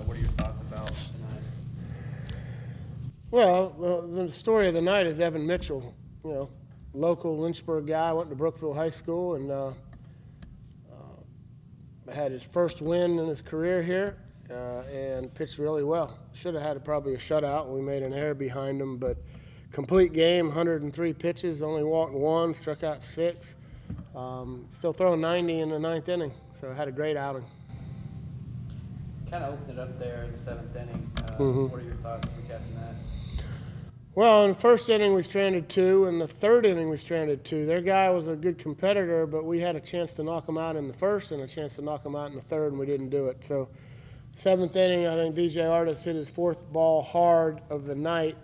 What are your thoughts about tonight? Well, the story of the night is Evan Mitchell, local Lynchburg guy, went to Brookville High School and had his first win in his career here and pitched really well. Should have had probably a shutout. We made an error behind him, but complete game, 103 pitches, only walked 1, struck out 6. Still throwing 90 in the 9th inning, so had a great outing. Kind of opened it up there in the 7th inning. What are your thoughts for catching that? Well, in the first inning we stranded 2. In the 3rd inning we stranded 2. Their guy was a good competitor, but we had a chance to knock him out in the 1st and a chance to knock him out in the 3rd, and we didn't do it. So 7th inning, I think DJ Artis hit his 4th ball hard of the night,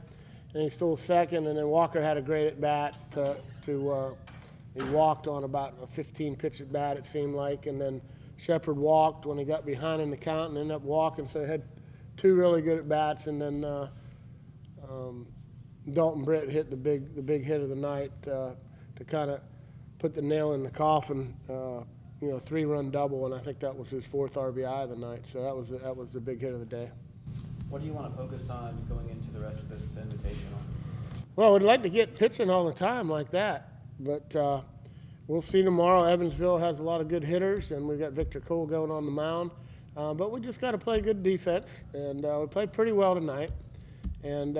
and he stole 2nd, and then Walker had a great at-bat he walked on about a 15-pitch at-bat, it seemed like, and then Shepard walked when he got behind in the count and ended up walking, so he had 2 really good at-bats, and then Dalton Britt hit the big hit of the night to kind of put the nail in the coffin, 3-run double, and I think that was his 4th RBI of the night, so that was the big hit of the day. What do you want to focus on going into the rest of this invitational? Well, we'd like to get pitching all the time like that, but we'll see tomorrow. Evansville has a lot of good hitters, and we've got Victor Cole going on the mound. But we just got to play good defense, and we played pretty well tonight, and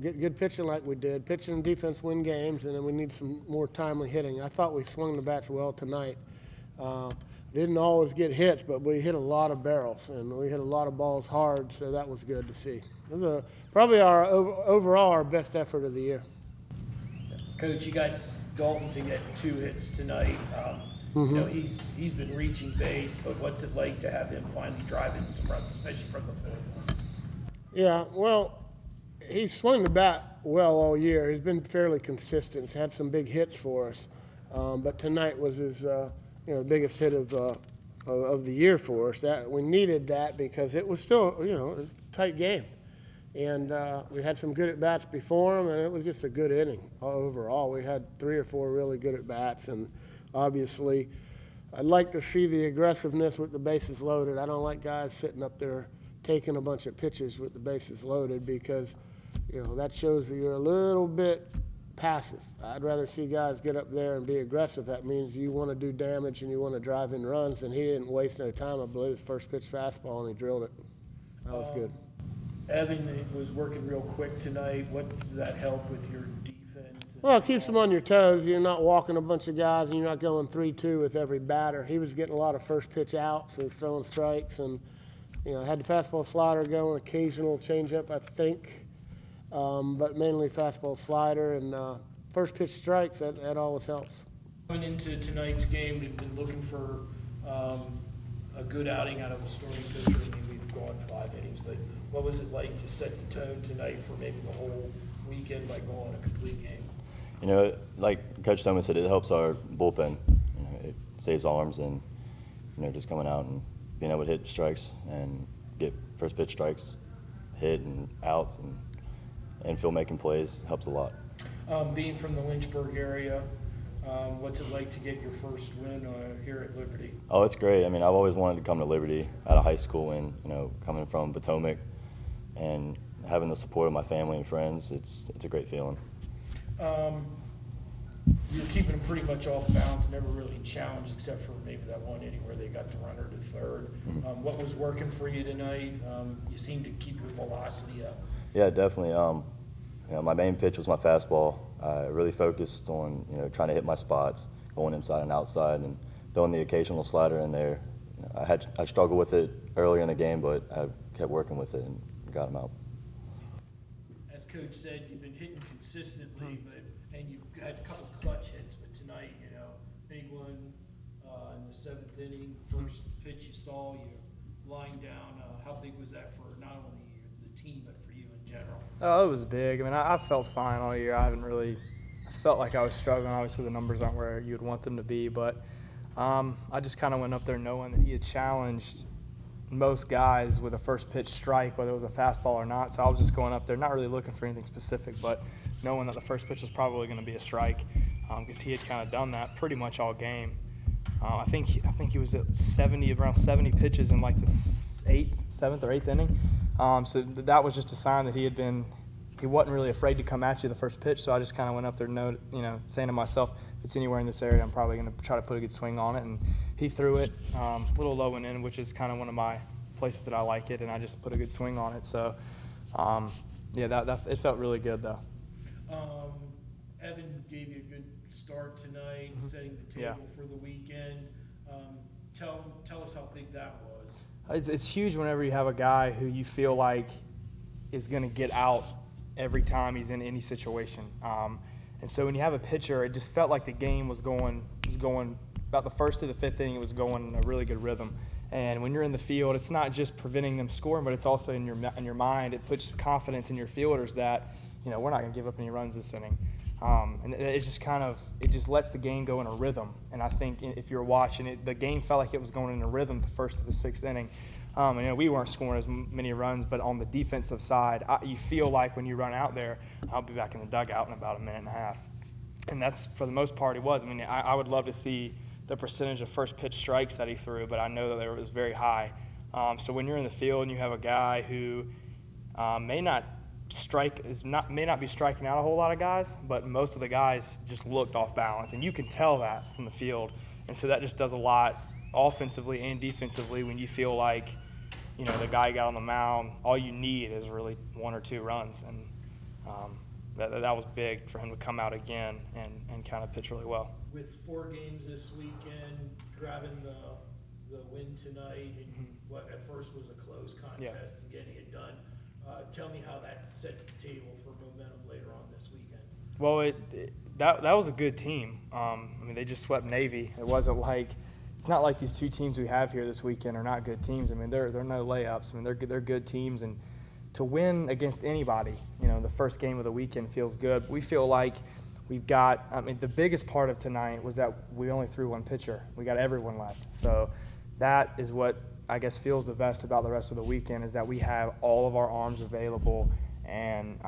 get good pitching like we did. Pitching and defense win games, and then we need some more timely hitting. I thought we swung the bats well tonight. Didn't always get hits, but we hit a lot of barrels, and we hit a lot of balls hard, so that was good to see. It was probably overall our best effort of the year. Coach, you got Dalton to get 2 hits tonight. He's been reaching base, but what's it like to have him finally driving some runs, especially from the 4th one? Yeah, well, he's swung the bat well all year. He's been fairly consistent. He's had some big hits for us, but tonight was his the biggest hit of the year for us. That we needed that because it was still it was a tight game, and we had some good at bats before him, and it was just a good inning overall. We had 3 or 4 really good at bats, and obviously, I'd like to see the aggressiveness with the bases loaded. I don't like guys sitting up there taking a bunch of pitches with the bases loaded because that shows that you're a little bit passive. I'd rather see guys get up there and be aggressive. That means you want to do damage and you want to drive in runs, and he didn't waste no time. I believe his first pitch fastball, and he drilled it. That was good. Evan was working real quick tonight. What does that help with your defense? Well, it keeps them on your toes. You're not walking a bunch of guys, and you're not going 3-2 with every batter. He was getting a lot of first pitch outs, so he's throwing strikes, and had the fastball slider going, occasional changeup, I think. But mainly fastball slider and first pitch strikes, that always helps. Going into tonight's game, we've been looking for a good outing out of a starting pitcher. I mean, we've gone 5 innings, but what was it like to set the tone tonight for maybe the whole weekend by going a complete game? Like Coach Thomas said, it helps our bullpen. It saves arms and, just coming out and being able to hit strikes and get first pitch strikes, hit and outs and Phil making plays helps a lot. Being from the Lynchburg area, what's it like to get your first win here at Liberty? Oh, it's great. I mean, I've always wanted to come to Liberty out of high school, and coming from Potomac and having the support of my family and friends, it's a great feeling. You're keeping them pretty much off balance, never really challenged except for maybe that one inning where they got the runner to third. What was working for you tonight? You seem to keep your velocity up. Yeah, definitely. My main pitch was my fastball. I really focused on trying to hit my spots, going inside and outside, and throwing the occasional slider in there. I struggled with it earlier in the game, but I kept working with it and got him out. As Coach said, you've been hitting consistently, and you had a couple clutch hits, but tonight, big one in the 7th inning, first pitch you saw, you lying down. How big was that for not only the team, but for you in general? Oh, it was big. I mean, I felt fine all year. I felt like I was struggling. Obviously, the numbers aren't where you'd want them to be, but I just kind of went up there knowing that he had challenged most guys with a first pitch strike, whether it was a fastball or not. So I was just going up there, not really looking for anything specific, but knowing that the first pitch was probably going to be a strike, because he had kind of done that pretty much all game. I think he was at around 70 pitches in like the seventh or eighth inning. So that was just a sign that he wasn't really afraid to come at you the first pitch. So I just kind of went up there, saying to myself, if it's anywhere in this area, I'm probably going to try to put a good swing on it. And he threw it a little low and in, which is kind of one of my places that I like it, and I just put a good swing on it. So, it felt really good though. Evan gave you a good start tonight, setting the table for the weekend. Tell us how big that was. It's huge whenever you have a guy who you feel like is going to get out every time he's in any situation. And so when you have a pitcher, it just felt like the game was going about the first to the fifth inning. It was going in a really good rhythm. And when you're in the field, it's not just preventing them scoring, but it's also in your mind. It puts confidence in your fielders that we're not going to give up any runs this inning. And it's just it just lets the game go in a rhythm. And I think if you're watching it, the game felt like it was going in a rhythm the first to the sixth inning. We weren't scoring as many runs, but on the defensive side, you feel like when you run out there, I'll be back in the dugout in about a minute and a half. And that's, for the most part, it was. I would love to see the percentage of first pitch strikes that he threw, but I know that it was very high. So when you're in the field and you have a guy who may not be striking out a whole lot of guys, but most of the guys just looked off balance, and you can tell that from the field. And so that just does a lot offensively and defensively when you feel like the guy got on the mound, all you need is really one or two runs. And that was big for him to come out again and kind of pitch really well. With 4 games this weekend, grabbing the win tonight, and what at first was a close contest and getting it done, tell me how that sets the table for momentum later on this weekend. Well, that was a good team. They just swept Navy. It wasn't like it's not like these two teams we have here this weekend are not good teams. They're no layups. They're good teams, and to win against anybody, the first game of the weekend feels good. We feel like we've got. The biggest part of tonight was that we only threw one pitcher. We got everyone left. So that is what I guess feels the best about the rest of the weekend, is that we have all of our arms available, and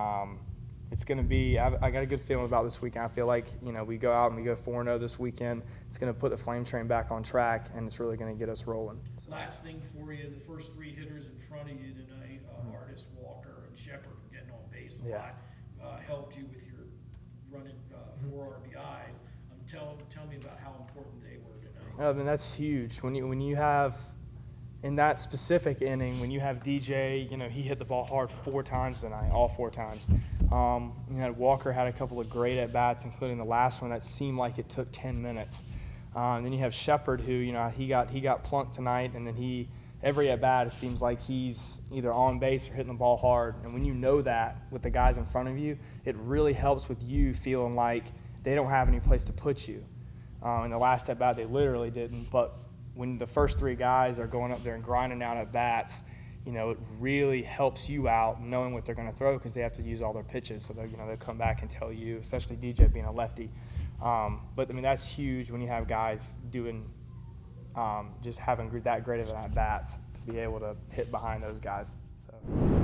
it's going to be. I got a good feeling about this weekend. I feel like we go out and we go 4-0 this weekend. It's going to put the Flame Train back on track, and it's really going to get us rolling. So. Last thing for you, the first 3 hitters in front of you tonight, Artis, Walker, and Shepard, getting on base a lot, helped you with your running 4 RBIs. Tell me about how important they were tonight. That's huge. When you have in that specific inning, when you have DJ, he hit the ball hard 4 times tonight, all 4 times. Walker had a couple of great at-bats, including the last one that seemed like it took 10 minutes. Then you have Shepard, who, he got plunked tonight, and then every at-bat, it seems like he's either on base or hitting the ball hard. And when you know that with the guys in front of you, it really helps with you feeling like they don't have any place to put you. In the last at-bat, they literally didn't, but when the first 3 guys are going up there and grinding out at bats, it really helps you out knowing what they're going to throw, because they have to use all their pitches. So they'll come back and tell you, especially DJ being a lefty. But that's huge when you have guys doing just having that great of an at bats to be able to hit behind those guys. So.